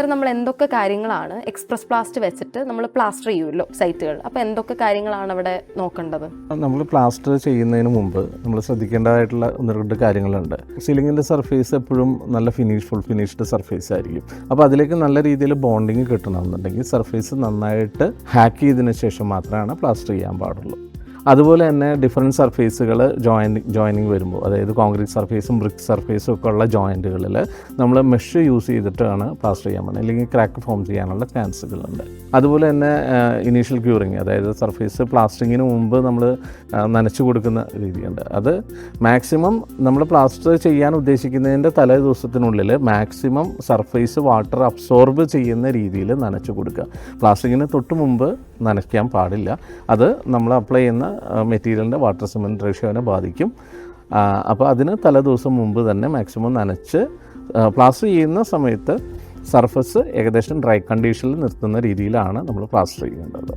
Sir, നമ്മൾ എന്തൊക്കെ കാര്യങ്ങളാണ് എക്സ്പ്രസ് പ്ലാസ്റ്റ് വെച്ചിട്ട് നമ്മൾ പ്ലാസ്റ്റർ ചെയ്യുമല്ലോ സൈറ്റുകൾ, അപ്പോൾ എന്തൊക്കെ കാര്യങ്ങളാണ് അവിടെ നോക്കേണ്ടത്? നമ്മൾ പ്ലാസ്റ്റർ ചെയ്യുന്നതിന് മുമ്പ് നമ്മൾ ശ്രദ്ധിക്കേണ്ടതായിട്ടുള്ള 1-2 കാര്യങ്ങളുണ്ട്. സീലിങ്ങിൻ്റെ സർഫേസ് എപ്പോഴും നല്ല ഫുൾ ഫിനിഷ്ഡ് സർഫേസ് ആയിരിക്കും. അപ്പോൾ അതിലേക്ക് നല്ല രീതിയിൽ ബോണ്ടിങ് കിട്ടണമെന്നുണ്ടെങ്കിൽ സർഫേസ് നന്നായിട്ട് ഹാക്ക് ചെയ്തതിന് ശേഷം മാത്രമാണ് പ്ലാസ്റ്റർ ചെയ്യാൻ പാടുള്ളൂ. അതുപോലെ തന്നെ ഡിഫറെൻറ്റ് സർഫേസുകൾ ജോയിനിങ് വരുമ്പോൾ, അതായത് കോൺക്രീറ്റ് സർഫേസും ബ്രിക്ക് സർഫേസും ഒക്കെ ഉള്ള ജോയിൻറ്റുകളിൽ നമ്മൾ മെഷ് യൂസ് ചെയ്തിട്ടാണ് പ്ലാസ്റ്റർ ചെയ്യാൻ പോകുന്നത്, അല്ലെങ്കിൽ ക്രാക്ക് ഫോം ചെയ്യാനുള്ള ചാൻസുകളുണ്ട്. അതുപോലെ തന്നെ ഇനീഷ്യൽ ക്യൂറിങ്, അതായത് സർഫേസ് പ്ലാസ്റ്ററിങ്ങിന് മുമ്പ് നമ്മൾ നനച്ചു കൊടുക്കുന്ന രീതിയുണ്ട്. അത് മാക്സിമം നമ്മൾ പ്ലാസ്റ്റർ ചെയ്യാൻ ഉദ്ദേശിക്കുന്നതിൻ്റെ തലേ ദിവസത്തിനുള്ളിൽ മാക്സിമം സർഫേസ് വാട്ടർ അബ്സോർബ് ചെയ്യുന്ന രീതിയിൽ നനച്ചു കൊടുക്കുക. പ്ലാസ്റ്ററിങ്ങിന് തൊട്ട് മുമ്പ് നനയ്ക്കാൻ പാടില്ല. അത് നമ്മൾ അപ്ലൈ ചെയ്യുന്ന മെറ്റീരിയലിൻ്റെ വാട്ടർ സിമെൻറ്റ് റേഷ്യോനെ ബാധിക്കും. അപ്പോൾ അതിന് തലേദിവസം മുമ്പ് തന്നെ മാക്സിമം നനച്ച് പ്ലാസ്റ്റർ ചെയ്യുന്ന സമയത്ത് സർഫസ് ഏകദേശം ഡ്രൈ കണ്ടീഷനിൽ നിർത്തുന്ന രീതിയിലാണ് നമ്മൾ പ്ലാസ്റ്റർ ചെയ്യേണ്ടത്.